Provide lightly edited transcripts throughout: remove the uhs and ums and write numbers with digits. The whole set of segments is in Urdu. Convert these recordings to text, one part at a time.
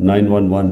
911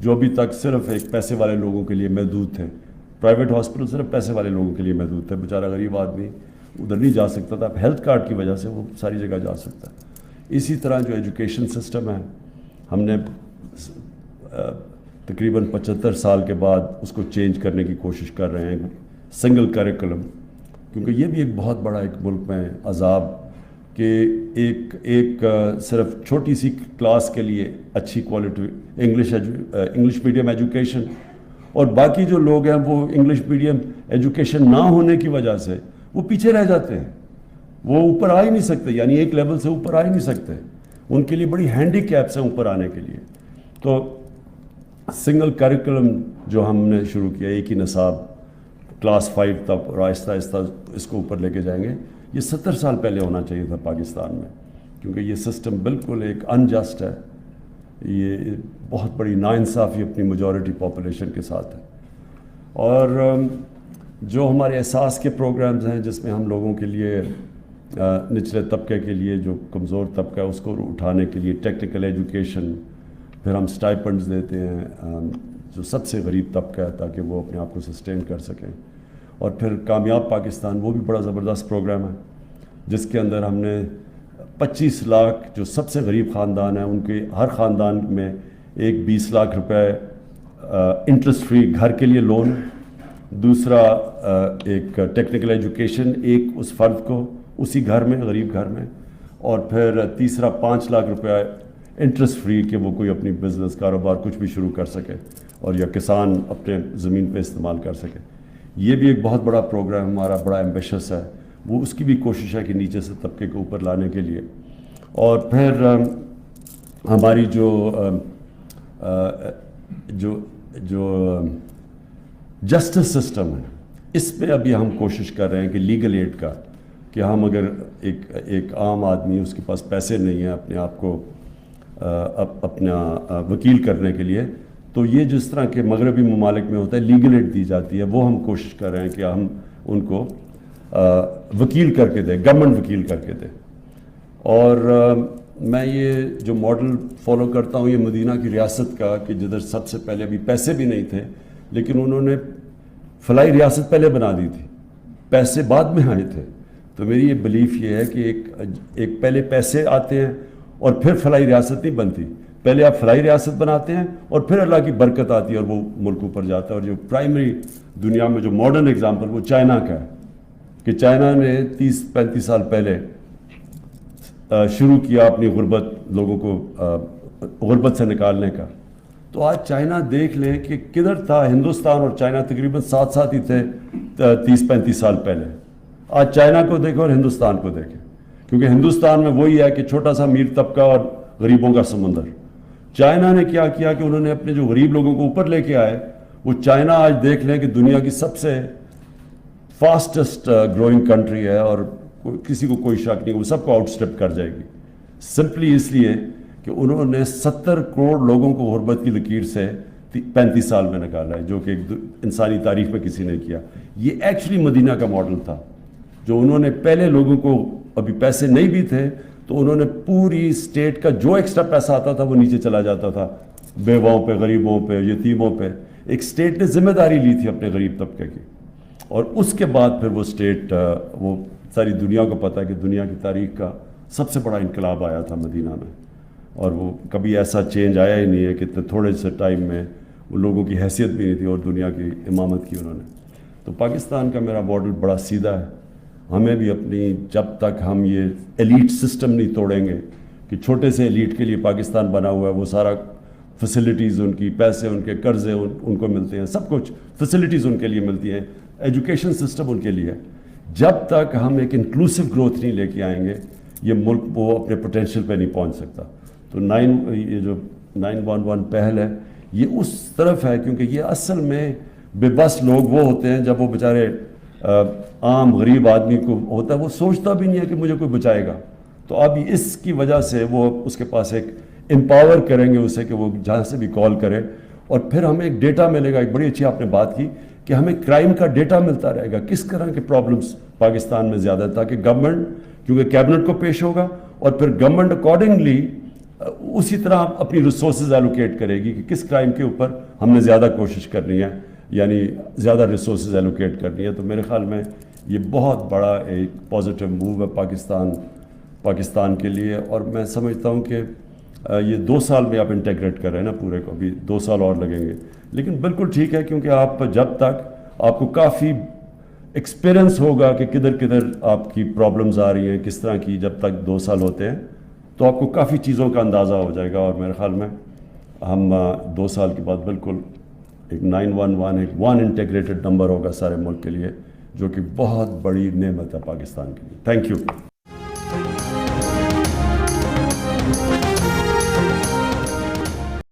جو ابھی تک صرف ایک پیسے والے لوگوں کے لیے محدود تھے. پرائیویٹ ہاسپٹل صرف پیسے والے لوگوں کے لیے محدود تھے، بیچارہ غریب آدمی ادھر نہیں جا سکتا تھا. اب ہیلتھ کارڈ کی وجہ سے وہ ساری جگہ جا سکتا ہے. اسی طرح جو ایجوکیشن سسٹم ہے، ہم نے تقریباً 75 سال کے بعد اس کو چینج کرنے کی کوشش کر رہے ہیں، سنگل کریکولم. کیونکہ یہ بھی ایک بہت بڑا ایک ملک میں عذاب کہ ایک صرف چھوٹی سی کلاس کے لیے اچھی کوالٹی انگلش میڈیم ایجوکیشن، اور باقی جو لوگ ہیں وہ انگلش میڈیم ایجوکیشن نہ ہونے کی وجہ سے وہ پیچھے رہ جاتے ہیں، وہ اوپر آ ہی نہیں سکتے، یعنی ایک لیول سے اوپر آ ہی نہیں سکتے. ان کے لیے بڑی ہینڈی کیپس ہیں اوپر آنے کے لیے. تو سنگل کریکولم جو ہم نے شروع کیا، ایک ہی نصاب کلاس 5 تک، اور آہستہ آہستہ اس کو اوپر لے کے جائیں گے. یہ 70 سال پہلے ہونا چاہیے تھا پاکستان میں، کیونکہ یہ سسٹم بالکل ایک انجسٹ ہے. یہ بہت بڑی ناانصافی اپنی میجورٹی پاپولیشن کے ساتھ ہے. اور جو ہمارے احساس کے پروگرامز ہیں جس میں ہم لوگوں کے لیے نچلے طبقے کے لیے جو کمزور طبقہ ہے اس کو اٹھانے کے لیے ٹیکنیکل ایجوکیشن، پھر ہم سٹائپنڈز دیتے ہیں جو سب سے غریب طبقہ ہے تاکہ وہ اپنے آپ کو سسٹین کر سکیں. اور پھر کامیاب پاکستان، وہ بھی بڑا زبردست پروگرام ہے جس کے اندر ہم نے 25 لاکھ جو سب سے غریب خاندان ہیں ان کے ہر خاندان میں ایک 20 لاکھ روپے انٹرسٹ فری گھر کے لیے لون، دوسرا ایک ٹیکنیکل ایجوکیشن ایک اس فرد کو اسی گھر میں، غریب گھر میں، اور پھر تیسرا 5 لاکھ روپے انٹرسٹ فری کہ وہ کوئی اپنی بزنس کاروبار کچھ بھی شروع کر سکے، اور یا کسان اپنے زمین پہ استعمال کر سکے. یہ بھی ایک بہت بڑا پروگرام ہمارا، بڑا ایمبیشس ہے. وہ اس کی بھی کوشش ہے کہ نیچے سے طبقے کو اوپر لانے کے لیے. اور پھر ہماری جو جسٹس سسٹم ہے، اس پہ ابھی ہم کوشش کر رہے ہیں کہ لیگل ایڈ کا، کہ ہم اگر ایک عام آدمی اس کے پاس پیسے نہیں ہیں اپنے آپ کو اپنا وکیل کرنے کے لیے، تو یہ جس طرح کے مغربی ممالک میں ہوتا ہے لیگل ایڈ دی جاتی ہے، وہ ہم کوشش کر رہے ہیں کہ ہم ان کو وکیل کر کے دیں، گورنمنٹ وکیل کر کے دیں. اور میں یہ جو ماڈل فالو کرتا ہوں یہ مدینہ کی ریاست کا، کہ جدھر سب سے پہلے ابھی پیسے بھی نہیں تھے لیکن انہوں نے فلاحی ریاست پہلے بنا دی تھی، پیسے بعد میں آئے تھے. تو میری یہ بلیف یہ ہے کہ ایک پہلے پیسے آتے ہیں اور پھر فلاحی ریاست نہیں بنتی. پہلے آپ فلاحی ریاست بناتے ہیں اور پھر اللہ کی برکت آتی ہے اور وہ ملک اوپر جاتا ہے. اور جو پرائمری دنیا میں جو ماڈرن ایگزامپل وہ چائنا کا ہے، کہ چائنا نے 30-35 سال پہلے شروع کیا اپنی غربت، لوگوں کو غربت سے نکالنے کا. تو آج چائنا دیکھ لیں کہ کدھر تھا. ہندوستان اور چائنا تقریباً ساتھ ساتھ ہی تھے 30-35 سال پہلے. آج چائنا کو دیکھیں اور ہندوستان کو دیکھیں، کیونکہ ہندوستان میں وہی ہے کہ چھوٹا سا امیر طبقہ اور غریبوں کا سمندر. چائنا نے کیا کیا کہ انہوں نے اپنے جو غریب لوگوں کو اوپر لے کے آئے. وہ چائنا آج دیکھ لیں کہ دنیا کی سب سے فاسٹسٹ گروئنگ کنٹری ہے، اور کسی کو کوئی شک نہیں وہ سب کو آؤٹ اسٹیپ کر جائے گی، سمپلی اس لیے کہ انہوں نے 70 کروڑ لوگوں کو غربت کی لکیر سے 35 سال میں نکالا ہے، جو کہ انسانی تاریخ میں کسی نے کیا. یہ ایکچولی مدینہ کا ماڈل تھا، جو انہوں نے پہلے لوگوں کو، ابھی پیسے نہیں بھی تھے تو انہوں نے پوری اسٹیٹ کا جو ایکسٹرا پیسہ آتا تھا وہ نیچے چلا جاتا تھا، بیواؤں پہ، غریبوں پہ، یتیموں پہ. ایک اسٹیٹ نے ذمہ داری لی تھی اپنے غریب طبقے کی، اور اس کے بعد پھر وہ اسٹیٹ، وہ ساری دنیا کو پتہ ہے کہ دنیا کی تاریخ کا سب سے بڑا انقلاب آیا تھا مدینہ میں. اور وہ کبھی ایسا چینج آیا ہی نہیں ہے کہ اتنے تھوڑے سے ٹائم میں وہ لوگوں کی حیثیت بھی نہیں تھی اور دنیا کی امامت کی انہوں نے. تو پاکستان کا میرا ماڈل بڑا سیدھا ہے. ہمیں بھی اپنی، جب تک ہم یہ ایلیٹ سسٹم نہیں توڑیں گے کہ چھوٹے سے ایلیٹ کے لیے پاکستان بنا ہوا ہے، وہ سارا فیسلٹیز ان کی، پیسے ان کے، قرضے ان کو ملتے ہیں، سب کچھ فیسلٹیز ان کے لیے ملتی ہیں، ایجوکیشن سسٹم ان کے لیے. جب تک ہم ایک انکلوسیو گروتھ نہیں لے کے آئیں گے یہ ملک وہ اپنے پوٹینشیل پہ نہیں پہنچ سکتا. تو یہ جو 911 پہل ہے یہ اس طرف ہے، کیونکہ یہ اصل میں بے بس لوگ وہ ہوتے ہیں جب وہ بیچارے عام غریب آدمی کو ہوتا ہے، وہ سوچتا بھی نہیں ہے کہ مجھے کوئی بچائے گا. تو اب اس کی وجہ سے وہ اس کے پاس ایک امپاور کریں گے اسے کہ وہ جہاں سے بھی کال کرے، اور پھر ہمیں ایک ڈیٹا ملے گا. ایک بڑی اچھی آپ نے بات کی کہ ہمیں کرائم کا ڈیٹا ملتا رہے گا، کس طرح کے پرابلمس پاکستان میں زیادہ ہے، تاکہ گورنمنٹ، کیونکہ کیبنٹ کو پیش ہوگا اور پھر گورنمنٹ اکارڈنگلی اسی طرح اپنی ریسورسز ایلوکیٹ کرے گی کہ کس کرائم کے اوپر ہم نے زیادہ کوشش کرنی ہے، یعنی زیادہ ریسورسز ایلوکیٹ کرنی ہے. تو میرے خیال میں یہ بہت بڑا ایک پازیٹیو موو ہے پاکستان کے لیے. اور میں سمجھتا ہوں کہ یہ 2 سال میں آپ انٹیگریٹ کر رہے ہیں نا پورے کو، ابھی 2 سال اور لگیں گے، لیکن بالکل ٹھیک ہے، کیونکہ آپ جب تک آپ کو کافی ایکسپیرئنس ہوگا کہ کدھر کدھر آپ کی پرابلمز آ رہی ہیں کس طرح کی، جب تک 2 سال ہوتے ہیں تو آپ کو کافی چیزوں کا اندازہ ہو جائے گا. اور میرے خیال میں ہم 2 سال کے بعد بالکل ایک 911 ایک 1 انٹیگریٹڈ نمبر ہوگا سارے ملک کے لیے، جو کہ بہت بڑی نعمت ہے پاکستان کے لیے. Thank you.